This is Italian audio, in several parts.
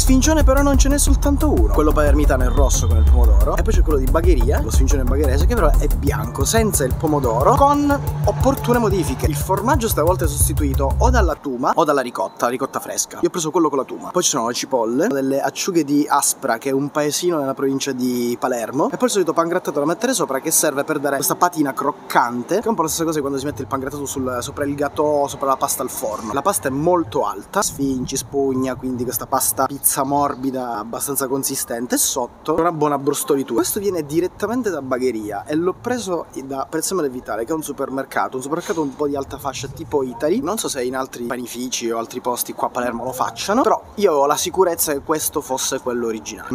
Sfincione però non ce n'è soltanto uno. Quello palermitano è rosso con il pomodoro. E poi c'è quello di Bagheria, lo sfincione bagherese, che però è bianco, senza il pomodoro, con opportune modifiche. Il formaggio stavolta è sostituito o dalla tuma o dalla ricotta fresca. Io ho preso quello con la tuma. Poi ci sono le cipolle, delle acciughe di Aspra, che è un paesino nella provincia di Palermo. E poi il solito pangrattato da mettere sopra, che serve per dare questa patina croccante, che è un po' la stessa cosa che quando si mette il pangrattato sopra il gâteau, sopra la pasta al forno. La pasta è molto alta, sfinci, spugna, quindi questa pasta pizza morbida, abbastanza consistente, e sotto una buona brustolitura. Questo viene direttamente da Bagheria e l'ho preso da Prezzemolo Vitale, che è un supermercato un po' di alta fascia tipo Italy. Non so se in altri panifici o altri posti qua a Palermo lo facciano, però io ho la sicurezza che questo fosse quello originale.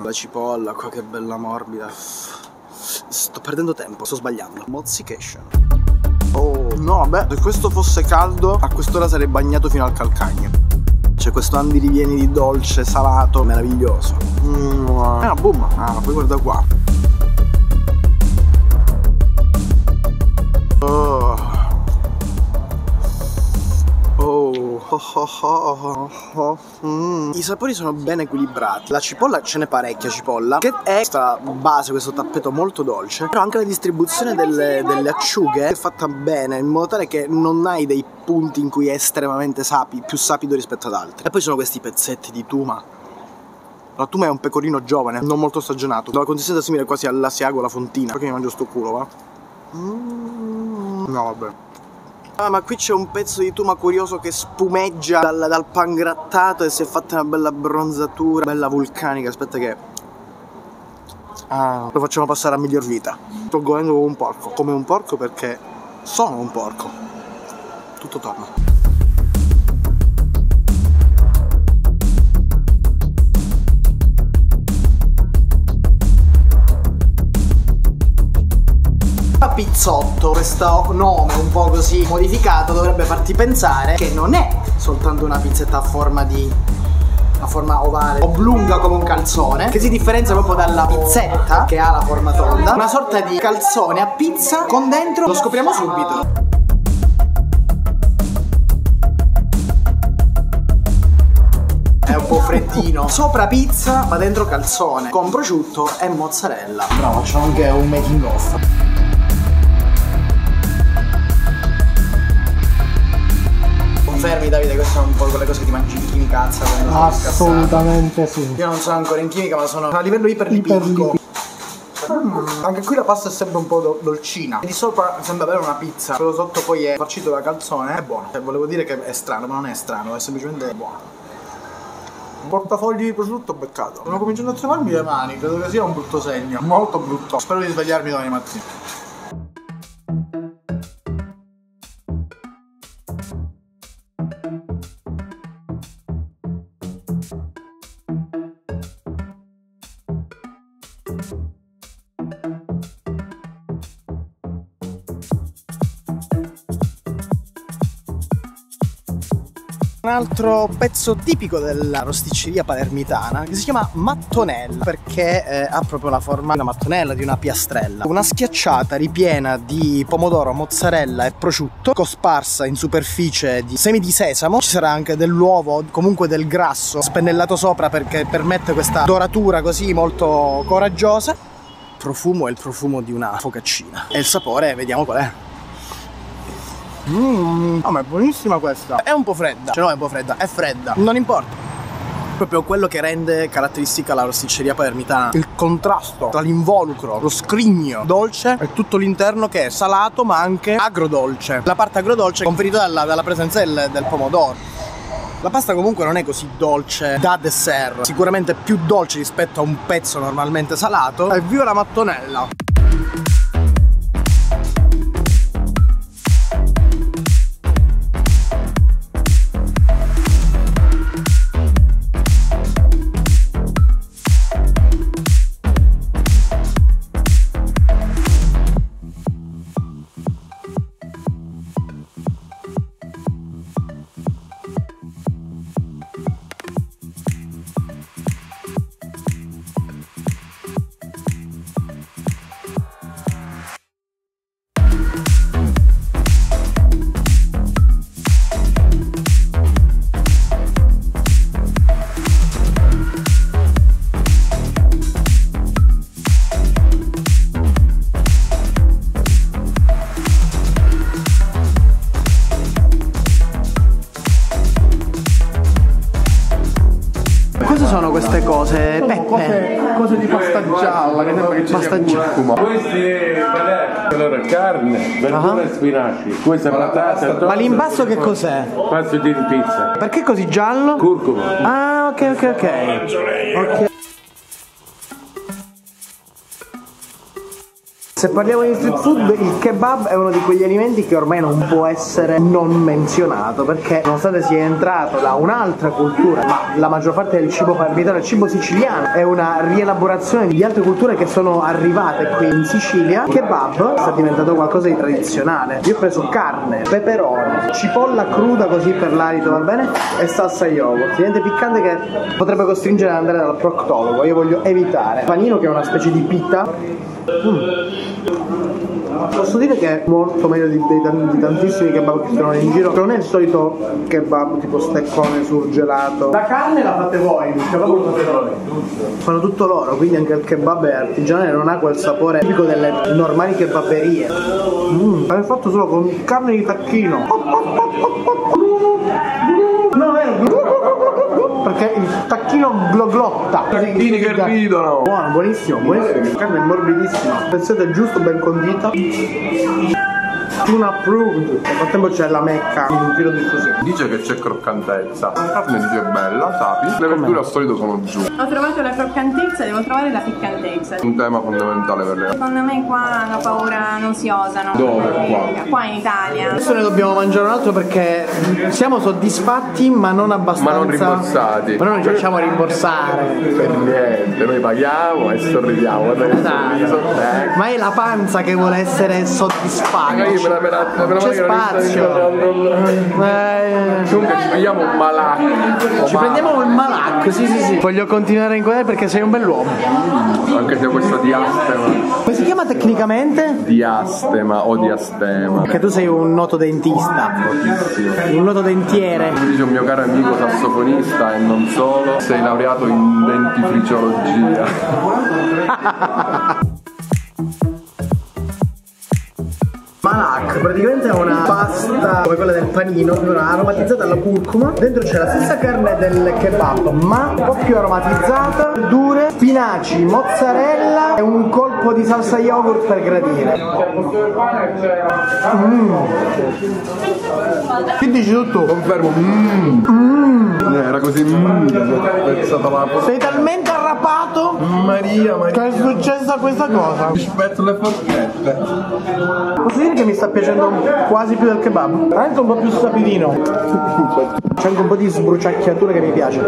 La cipolla qua, che bella morbida. Sto perdendo tempo, sto sbagliando. Mozzication. Oh no, beh, se questo fosse caldo a quest'ora sarei bagnato fino al calcagno. C'è questo andirivieni di dolce, salato, meraviglioso. È una bomba. Ah, poi guarda qua. I sapori sono ben equilibrati. La cipolla, ce n'è parecchia cipolla, che è questa base, questo tappeto molto dolce. Però anche la distribuzione delle acciughe è fatta bene, in modo tale che non hai dei punti in cui è estremamente più sapido rispetto ad altri. E poi sono questi pezzetti di tuma. La tuma è un pecorino giovane, non molto stagionato, dalla consistenza simile quasi all'asiago, alla fontina. Perché mi mangio sto culo, va? No, vabbè. Ah, ma qui c'è un pezzo di tuma curioso che spumeggia dal pangrattato e si è fatta una bella bronzatura, bella vulcanica. Aspetta che... lo facciamo passare a miglior vita. Sto godendo come un porco perché sono un porco. Tutto torna. Pizzotto, questo nome un po' così modificato dovrebbe farti pensare che non è soltanto una pizzetta a forma ovale, oblunga come un calzone, che si differenzia proprio dalla pizzetta che ha la forma tonda. Una sorta di calzone a pizza con dentro, lo scopriamo subito. È un po' freddino. Sopra pizza ma dentro calzone, con prosciutto e mozzarella. Bravo, c'è anche un making of. Confermi, Davide, queste sono un po' quelle cose che ti mangi in chimicazza? Assolutamente sì. Io non sono ancora in chimica, ma sono a livello iperlipidico. Anche qui la pasta è sempre un po' dolcina. Di sopra sembra avere una pizza, quello sotto poi è farcito da calzone. È buono. Volevo dire che è strano, ma non è strano, è semplicemente buono. Un portafogli di prosciutto beccato. Sto cominciando a trovarmi le mani, credo che sia un brutto segno. Molto brutto. Spero di svegliarmi domani mattina. Un altro pezzo tipico della rosticceria palermitana che si chiama mattonella, perché ha proprio la forma di una mattonella, di una piastrella. Una schiacciata ripiena di pomodoro, mozzarella e prosciutto, cosparsa in superficie di semi di sesamo. Ci sarà anche dell'uovo, comunque del grasso spennellato sopra, perché permette questa doratura così molto coraggiosa. Il profumo è il profumo di una focaccina e il sapore vediamo qual è. Ma è buonissima questa. È un po' fredda, cioè no, è un po' fredda, è fredda, non importa. Proprio quello che rende caratteristica la rosticceria palermitana. Il contrasto tra l'involucro, lo scrigno dolce e tutto l'interno che è salato ma anche agrodolce. La parte agrodolce è conferita dalla presenza del pomodoro. La pasta comunque non è così dolce da dessert, sicuramente più dolce rispetto a un pezzo normalmente salato. E viva la mattonella! Cosa sono queste cose? Peppe? Cose di pasta gialla, che sembra che ci Pasta sia curcuma. Queste allora carne, verdura e spinaci. Questa patata. Ma l'imbasto che cos'è? Pasta di pizza. Perché così giallo? Curcuma. Ah, ok. Se parliamo di street food, il kebab è uno di quegli alimenti che ormai non può essere non menzionato, perché nonostante sia entrato da un'altra cultura, ma la maggior parte del cibo palermitano, il cibo siciliano, è una rielaborazione di altre culture che sono arrivate qui in Sicilia. Il kebab sta diventato qualcosa di tradizionale. Io ho preso carne, peperone, cipolla cruda così per l'alito, va bene? E salsa yogurt. Niente piccante che potrebbe costringere ad andare dal proctologo. Io voglio evitare. Panino, che è una specie di pita. Posso dire che è molto meglio di tantissimi kebab che si trovano in giro. Non è il solito kebab tipo steccone surgelato. La carne la fate voi, il kebab lo fate voi. Fanno tutto loro, quindi anche il kebab è artigianale, non ha quel sapore tipico delle normali kebaberie. È fatto solo con carne di tacchino. No, è perché il tacchino gloglotta. Tacchini che ridono. Buono, buonissimo, buonissimo. La carne è morbidissima. Pensate giusto, ben condita. Tuna approved. Nel frattempo c'è la mecca in un filo di così. Dice che c'è croccantezza. La carne dice bella, sapi. Le verdure al solito sono giù. Ho trovato la croccantezza, devo trovare la piccantezza. Un tema fondamentale per le. Secondo me qua hanno paura, non si osano. Dove? Qua? Qua in Italia. Adesso ne dobbiamo mangiare un altro perché siamo soddisfatti ma non abbastanza. Ma non rimborsati. Però non ci facciamo rimborsare. Per niente, noi paghiamo e sorridiamo. Ma è la panza che vuole essere soddisfatta. C'è spazio. Comunque ci prendiamo un malacco. Ci prendiamo un malacco, sì. Voglio continuare a inquadrare perché sei un bell'uomo. Anche se questo diastema. Come si chiama tecnicamente? Diastema o diastema. Perché tu sei un noto dentista. Un noto dentiere. Dice un mio caro amico sassofonista e non solo, sei laureato in dentifriciologia. Malak praticamente è una pasta come quella del panino, aromatizzata alla curcuma. Dentro c'è la stessa carne del kebab, ma un po' più aromatizzata, verdure, spinaci, mozzarella e un colpo di salsa yogurt per gradire. Che dici tu? Confermo. Era così. Sei talmente arrapato Maria. che è successa questa cosa. Rispetto le forchette. Posso dire che mi sta piacendo quasi più del kebab? Anche un po' più sapidino. C'è anche un po' di sbruciacchiatura che mi piace.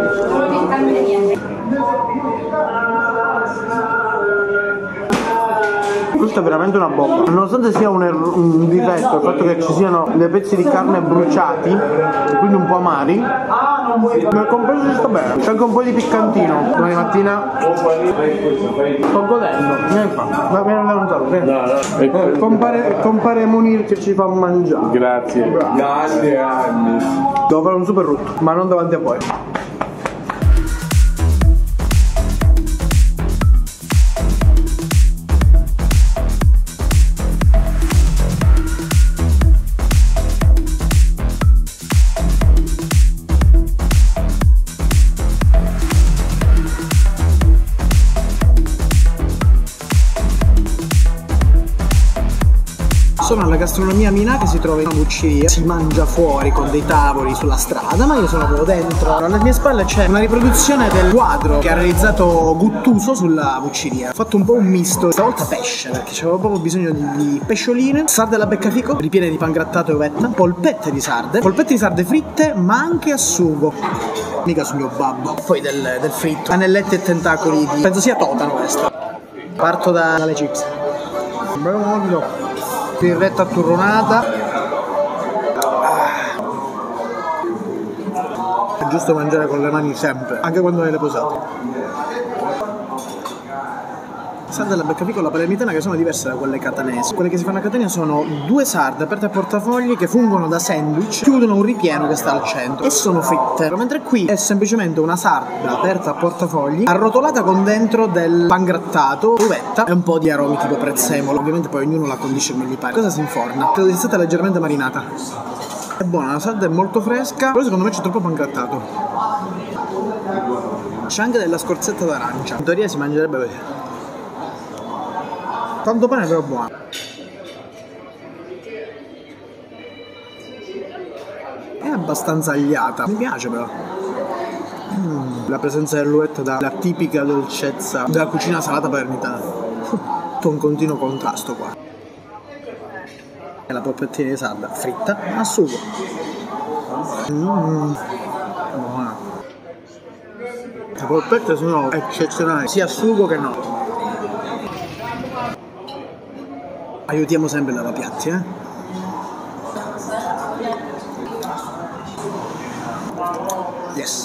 Questa è veramente una bomba. Nonostante sia un difetto il fatto che ci siano dei pezzi di carne bruciati, quindi un po' amari, nel compreso ci sta bene. C'è anche un po' di piccantino. Domani mattina sto godendo. Vieni qua, vieni un saluto. Compare Munir che ci fa mangiare. Grazie. Grandi anni. Devo fare un super rutto, ma non davanti a voi. la gastronomia Minà che si trova in una bucceria, si mangia fuori con dei tavoli sulla strada, ma io sono proprio dentro. Alle mie spalle c'è una riproduzione del quadro che ha realizzato Guttuso sulla bucceria. Ho fatto un po' un misto, stavolta pesce, perché c'avevo proprio bisogno di pescioline, sarde alla beccafico, ripiene di pangrattato e uvetta, polpette di sarde fritte, ma anche a sugo. Mica sul mio babbo. Poi del fritto, anelletti e tentacoli di... penso sia totano questo. Parto dalle chips. Bello morbido. Birretta turronata. È giusto mangiare con le mani sempre, anche quando hai le posate. Sarde alla beccafico alla palermitana, che sono diverse da quelle catanesi. Quelle che si fanno a Catania sono due sarde aperte a portafogli che fungono da sandwich, chiudono un ripieno che sta al centro e sono fritte, mentre qui è semplicemente una sarda aperta a portafogli arrotolata con dentro del pangrattato, uvetta e un po' di aromi tipo prezzemolo. Ovviamente poi ognuno la condisce come gli pare. Cosa si inforna? Credo sia stata leggermente marinata. È buona, la sarda è molto fresca, però secondo me c'è troppo pangrattato. C'è anche della scorzetta d'arancia. In teoria si mangerebbe così. Tanto pane però buono. È abbastanza agliata, mi piace però. La presenza dell'uvetta dà la tipica dolcezza della cucina salata palermitana. Un continuo contrasto qua. E la polpettina di sarda fritta a sugo. Buona. Le polpette sono eccezionali, sia a sugo che no. Aiutiamo sempre il lavapiatti, Yes.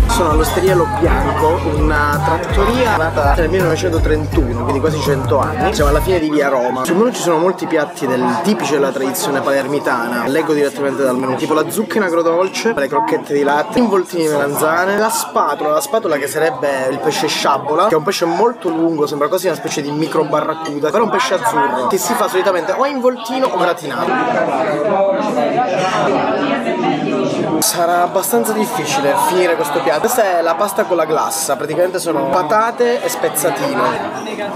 Sono all'Osteria Lo Bianco, una trattoria nata nel 1931, quindi quasi 100 anni. Siamo alla fine di via Roma. Sul menù ci sono molti piatti tipici della tradizione palermitana. Leggo direttamente dal menù, tipo la zucchina agrodolce, le crocchette di latte, involtini di melanzane, la spatola che sarebbe il pesce sciabola, che è un pesce molto lungo, sembra quasi una specie di micro barracuda, però è un pesce azzurro, che si fa solitamente o involtino o gratinato. Sarà abbastanza difficile finire questo piatto. Questa è la pasta con la glassa, praticamente sono patate e spezzatino.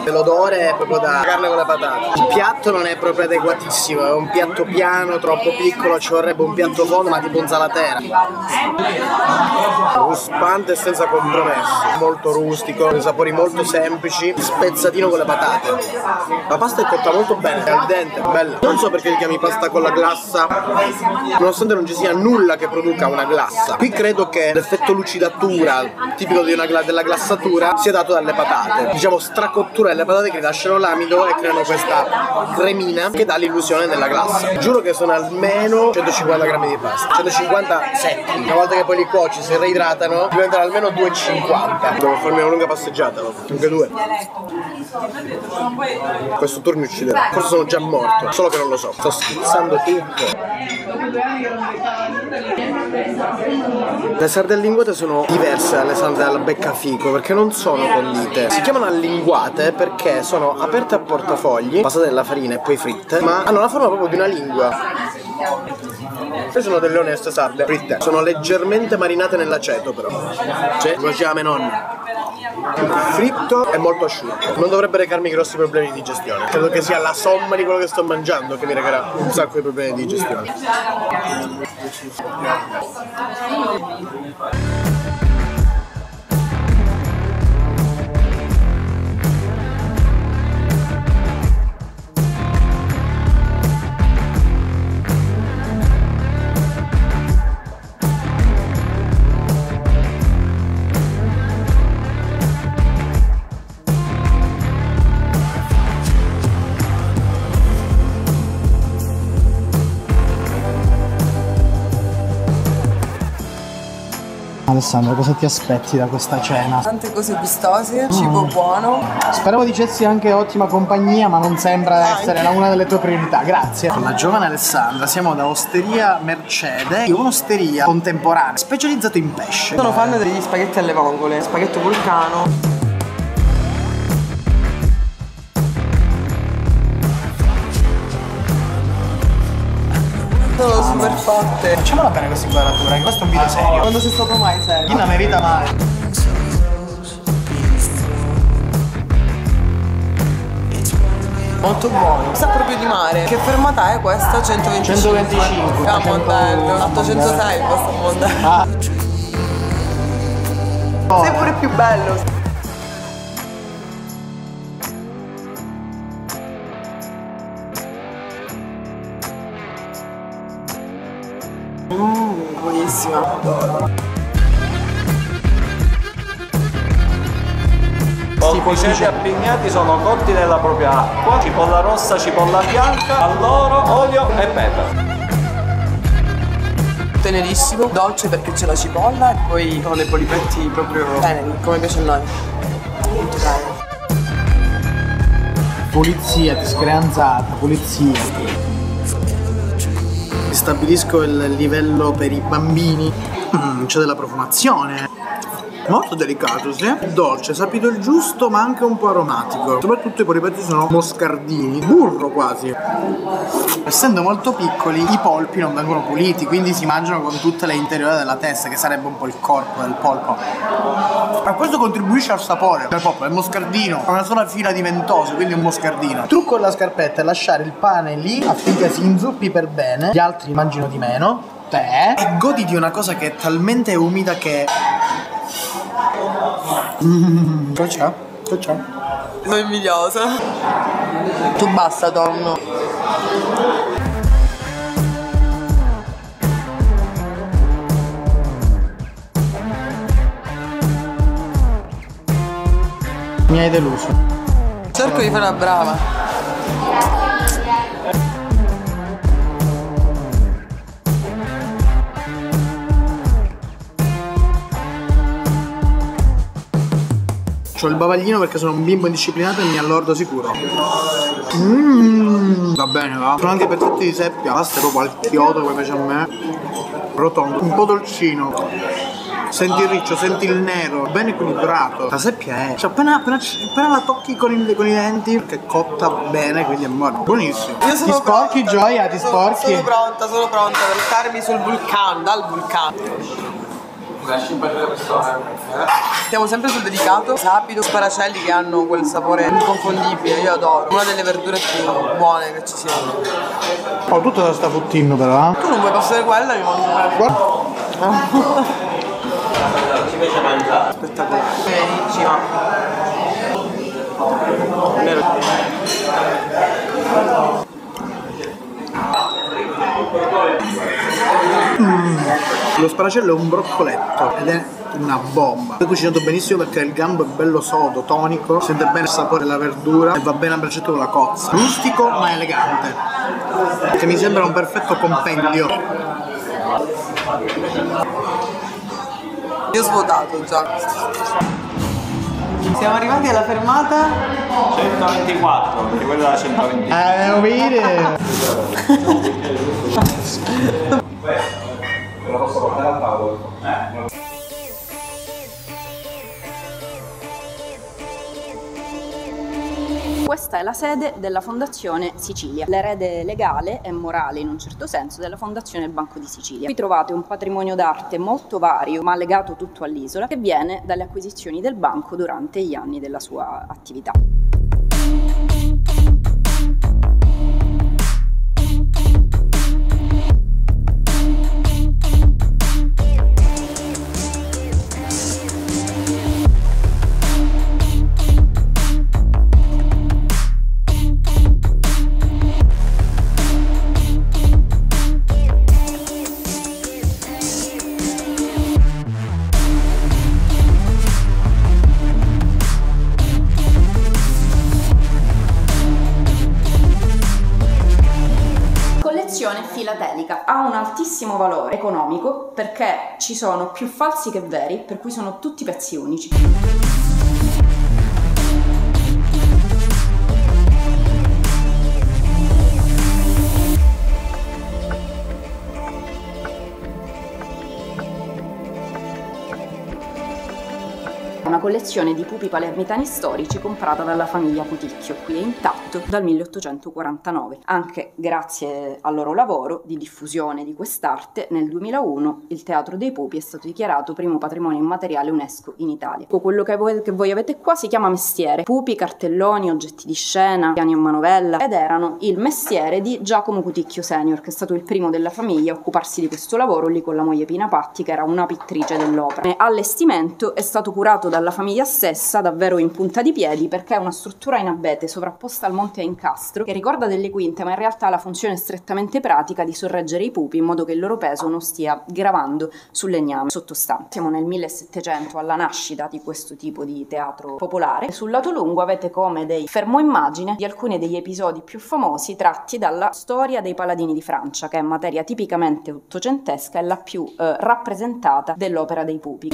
L'odore è proprio da carne con le patate. Il piatto non è proprio adeguatissimo, è un piatto piano, troppo piccolo, ci vorrebbe un piatto fondo, ma tipo insalatera. Ruspante e senza compromessi, molto rustico, dei sapori molto semplici, spezzatino con le patate. La pasta è cotta molto bene, è al dente, è bella. Non so perché li chiami pasta con la glassa, nonostante non ci sia nulla che produca una glassa. Qui credo che l'effetto lucidatura tipico della glassatura sia dato dalle patate, diciamo stracottura delle patate che rilasciano l'amido e creano questa cremina che dà l'illusione della glassa. Giuro che sono almeno 150 grammi di pasta, 150 secchi. Una volta che poi li cuoci, si reidratano, diventano almeno 2,50. Devo farmi una lunga passeggiata, anche 2. Questo tour mi ucciderà. Forse sono già morto, solo che non lo so. Sto schizzando tutto. Le sarde allinguate sono diverse dalle sarde alla beccafico perché non sono condite. Si chiamano allinguate perché sono aperte a portafogli, passate nella farina e poi fritte, ma hanno la forma proprio di una lingua. Queste sono delle oneste sarde fritte. Sono leggermente marinate nell'aceto però. Cioè, lo diceva mia nonna. Il fritto è molto asciutto. Non dovrebbe recarmi grossi problemi di digestione. Credo che sia la somma di quello che sto mangiando che mi recherà un sacco di problemi di digestione. Alessandra, cosa ti aspetti da questa cena? Tante cose gustose, cibo buono. Speravo dicessi anche ottima compagnia, ma non sembra essere una delle tue priorità. Grazie. Con la giovane Alessandra siamo da Osteria Mercede, un'osteria contemporanea specializzata in pesce. Sono fan degli spaghetti alle vongole, spaghetto vulcano. Sono super fatte. Facciamola bene questa inquadratura, che questo è un video serio. Quando sei stato mai serio? Chi non merita mai. Molto buono. Sa proprio di mare. Che fermata è questa? 125. 125. A Mondello. 806 il vostro Mondello. Ah. Sei pure più bello. Buonissima. I polpicelli appignati sono cotti nella propria acqua, cipolla rossa, cipolla bianca, alloro, olio e pepe. Tenerissimo, dolce perché c'è la cipolla e poi con dei polipetti proprio teneri, come piace a noi. Molto bene. Pulizia, discreanzata, pulizia. Stabilisco il livello per i bambini. C'è della profumazione. Molto delicato, sì. Dolce, sapito il giusto, ma anche un po' aromatico. Soprattutto i polipetti sono moscardini, burro quasi. Essendo molto piccoli, i polpi non vengono puliti, quindi si mangiano con tutte le interiore della testa, che sarebbe un po' il corpo del polpo. Ma questo contribuisce al sapore del polpo, è moscardino, ha una sola fila di ventose, quindi un moscardino. Il trucco della scarpetta è lasciare il pane lì affinché si inzuppi per bene, gli altri mangino di meno, te, e godi di una cosa che è talmente umida che... Cosa c'è? Sono invidiosa. Tu basta, tonno. Mi hai deluso. Cerco di fare la brava. C'ho il bavaglino perché sono un bimbo indisciplinato e mi allordo sicuro. Va bene, va. Sono anche pezzetti di seppia. Pasta proprio al chiodo come piace a me. Rotondo, un po' dolcino. Senti il riccio, senti il nero, ben equilibrato. La seppia è. Cioè appena la tocchi con i denti, perché è cotta bene, quindi è buono. Buonissimo. Io sono ti sporchi, pronta. Gioia, ti sporchi. Sono pronta per starmi sul vulcano, dal vulcano. Siamo sempre sul delicato, sapido, sparacelli che hanno quel sapore inconfondibile, io adoro. Una delle verdure più buone che ci siano. Oh, tutto da sta futtino però, Tu non vuoi passare quella, mi mando quella. Guarda. Spettacolare. Benissima. Lo sparacello è un broccoletto ed è una bomba. È cucinato benissimo perché il gambo è bello sodo, tonico, sente bene il sapore della verdura e va bene a braccetto con la cozza. Rustico ma elegante, che mi sembra un perfetto compendio. Io ho svuotato già. Siamo arrivati alla fermata 124, perché quella era 120. Devo vedere. La posso portare al tavolo? Questa è la sede della Fondazione Sicilia, l'erede legale e morale in un certo senso della Fondazione Banco di Sicilia. Qui trovate un patrimonio d'arte molto vario ma legato tutto all'isola che viene dalle acquisizioni del banco durante gli anni della sua attività. tecnica, ha un altissimo valore economico perché ci sono più falsi che veri, per cui sono tutti pezzi unici. Una collezione di pupi palermitani storici comprata dalla famiglia Cuticchio, qui è intatto dal 1849. Anche grazie al loro lavoro di diffusione di quest'arte, nel 2001 il Teatro dei Pupi è stato dichiarato primo patrimonio immateriale UNESCO in Italia. Quello che voi avete qua si chiama mestiere: pupi, cartelloni, oggetti di scena, piani a manovella, ed erano il mestiere di Giacomo Cuticchio Senior, che è stato il primo della famiglia a occuparsi di questo lavoro, lì con la moglie Pina Patti, che era una pittrice dell'opera. Allestimento è stato curato dalla famiglia stessa, davvero in punta di piedi, perché è una struttura in abete sovrapposta al monte a incastro che ricorda delle quinte, ma in realtà ha la funzione strettamente pratica di sorreggere i pupi in modo che il loro peso non stia gravando sul legname sottostante. Siamo nel 1700, alla nascita di questo tipo di teatro popolare. Sul lato lungo avete come dei fermoimmagine di alcuni degli episodi più famosi tratti dalla storia dei paladini di Francia, che è materia tipicamente ottocentesca e la più rappresentata dell'opera dei pupi.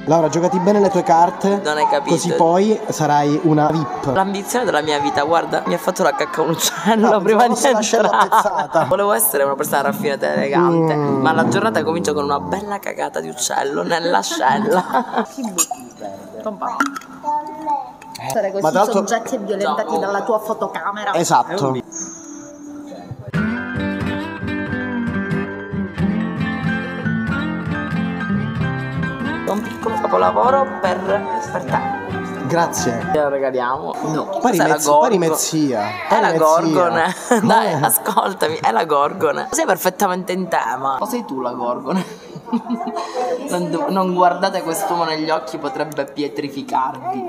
Laura, giocati bene le tue carte. Non hai capito. Così poi sarai una VIP. L'ambizione della mia vita, guarda, mi ha fatto la cacca un uccello No, prima di l'ascella attrezzata. entrare. Volevo essere una persona raffinata e elegante, ma la giornata comincia con una bella cagata di uccello nell'ascella. Essere così Ma tra l'altro- soggetti e violentati dalla tua fotocamera. Esatto. Un piccolo capolavoro per te. Grazie. Te lo regaliamo. No. Parimezia. È la Gorgone. Dai, ascoltami, è la Gorgone. Sei perfettamente in tema. O sei tu la Gorgone? Non guardate quest'uomo negli occhi, potrebbe pietrificarvi.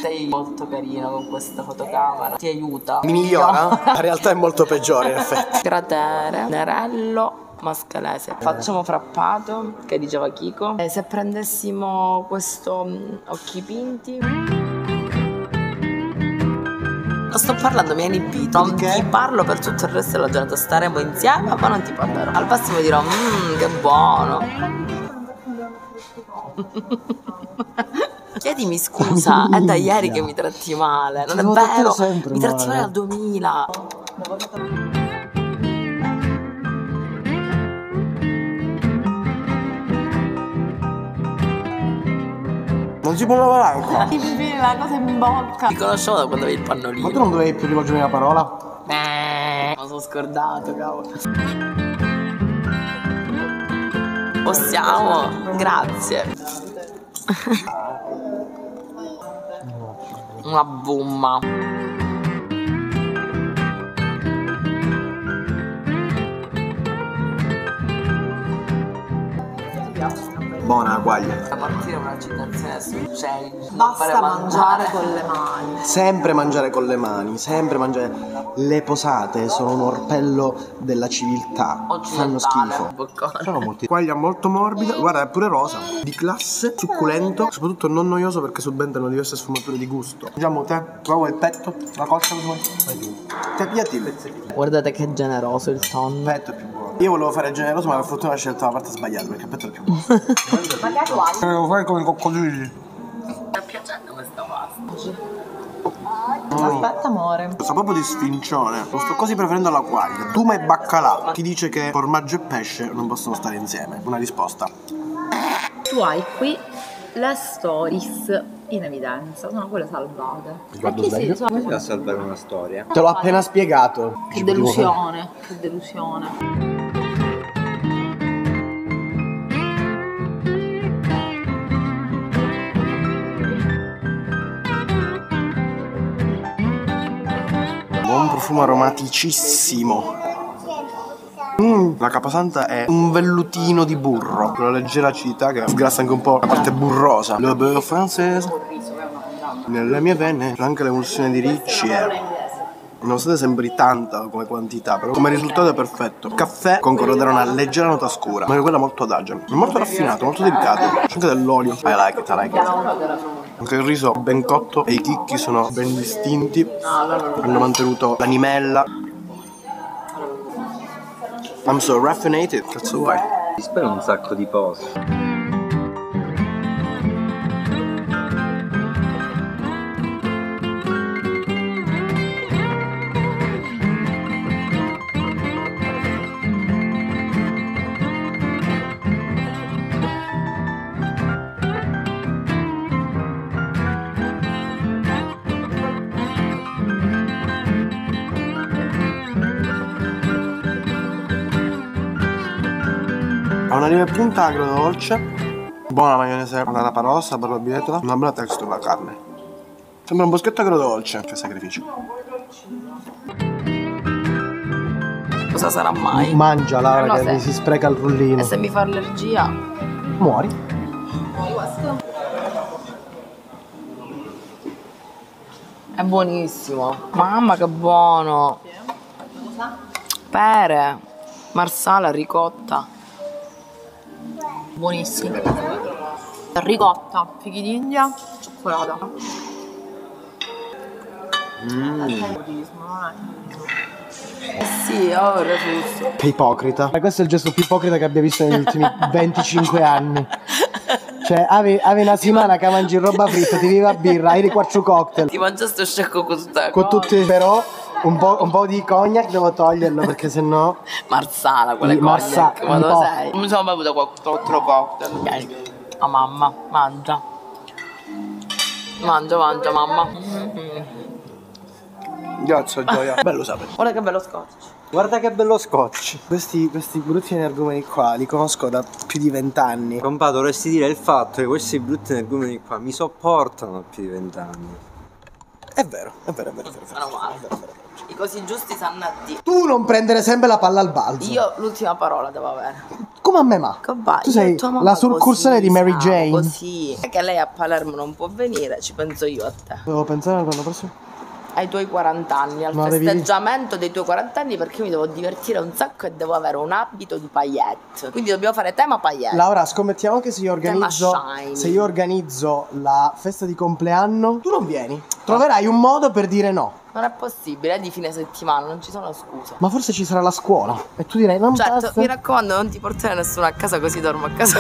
Sei molto carino con questa fotocamera. Ti aiuta. Mi migliora? In realtà è molto peggiore, in effetti. Cratere, Nerello, Mascalese. Facciamo frappato, che diceva Chico. E se prendessimo questo occhi pinti. Non sto parlando, mi hai inibito. Non ti parlo per tutto il resto della giornata. Staremo insieme, ma non ti parlerò. Al massimo dirò, che buono. Chiedimi scusa, è da ieri che mi tratti male. Non è vero, mi tratti male al 2000. Non si può lavorare qua. Mi viene la cosa in bocca. Ti conoscevo da quando avevi il pannolino. Ma tu non dovevi più rivolgermi la parola? Me lo sono scordato, cavolo. Possiamo? Grazie. Una bomba. Buona la quaglia. A partire una citazione su uccelli. Basta mangiare con le mani. Sempre mangiare con le mani, sempre mangiare. Le posate sono un orpello della civiltà. Fanno schifo. Sono molti. Quaglia molto morbida, guarda, è pure rosa. Di classe, succulento, soprattutto non noioso perché subentrano diverse sfumature di gusto. Mangiamo te, provo il petto, la coscia come vuoi. Vai tu. Te piatti il pezzettino. Guardate che generoso il tonno. Il petto è più buono. Io volevo fare generoso, ma per fortuna ho scelto la parte sbagliata perché il petto è più buono. Devo fare come i coccodrilli. Sta piacendo questa pasta. Aspetta, amore. Sa proprio di sfincione. Lo sto quasi preferendo alla quaglia. Tuma e baccalà. Chi dice che formaggio e pesce non possono stare insieme? Una risposta. Tu hai qui le stories in evidenza, sono quelle salvate. Guardo Perché meglio. sì, sono- Come si va a salvare una storia? Te l'ho appena spiegato. Che delusione, che delusione. Buon profumo aromaticissimo. La capasanta è un vellutino di burro, con una leggera acidità che sgrassa anche un po' la parte burrosa. Le beurre française. Nelle mie vene c'è anche l'emulsione di ricci e... nonostante sembri tanta come quantità, però come risultato è perfetto. Caffè con corrodere una leggera nota scura, ma è quella molto adagio. È molto raffinato, molto delicato. C'è anche dell'olio. I like it, I like it. Anche il riso ben cotto e i chicchi sono ben distinti. Hanno mantenuto l'animella. I'm so raffinated, cazzo vuoi? Ti spero un sacco di posti. Ha una lieve punta agrodolce, buona maionese alla parossa, barbabietola, una bella texture la carne. Sembra un boschetto agrodolce, che sacrificio. Cosa sarà mai? Mangia Laura, No, che se- mi si spreca il rullino. E se mi fa allergia? Muori. È buonissimo. Mamma che buono. Pere, marsala, ricotta. Buonissimi. Ricotta, fichi d'India, cioccolata. Sì, ho il reflusso. Che ipocrita. Questo è il gesto più ipocrita che abbia visto negli ultimi 25 anni. Cioè, avevi una settimana che mangi roba fritta, ti viva birra, hai i 4 cocktail. Ti mangia sto scecco con tutta Con tutti, però un po' di cognac devo toglierlo perché sennò. Marsala, quelle Marsa- cose. Ma un lo po'. sai? Non mi sono bevuta 4 cocktail. Ok. Oh, mamma, mangia. Mangia, mamma. Grazie Gioia. Bello sapere. Guarda che bello scotch. Guarda che bello scotch. Questi brutti energumeni qua li conosco da più di 20 anni. Compa, dovresti dire il fatto che questi brutti energumeni qua mi sopportano da più di 20 anni. È vero. Sono male. I così giusti sanno a Dio. Tu non prendere sempre la palla al balzo. Io l'ultima parola devo avere. Come a me ma. Vai, Tu sei io e tua mamma la succursale così di Mary siamo, Jane. Così. Che lei a Palermo non può venire, ci penso io a te. Devo pensare all'anno prossimo. Ai tuoi 40 anni, al Ma devi- festeggiamento dei tuoi 40 anni, perché io mi devo divertire un sacco e devo avere un abito di paillette. Quindi dobbiamo fare tema paillette. Laura, scommettiamo che se io organizzo shiny. se io organizzo la festa di compleanno, tu non vieni. Troverai un modo per dire no. Non è possibile, è di fine settimana, non ci sono scuse. Ma forse ci sarà la scuola. E tu direi non Certo, basta. mi raccomando, non ti portare nessuno a casa così dormo a casa.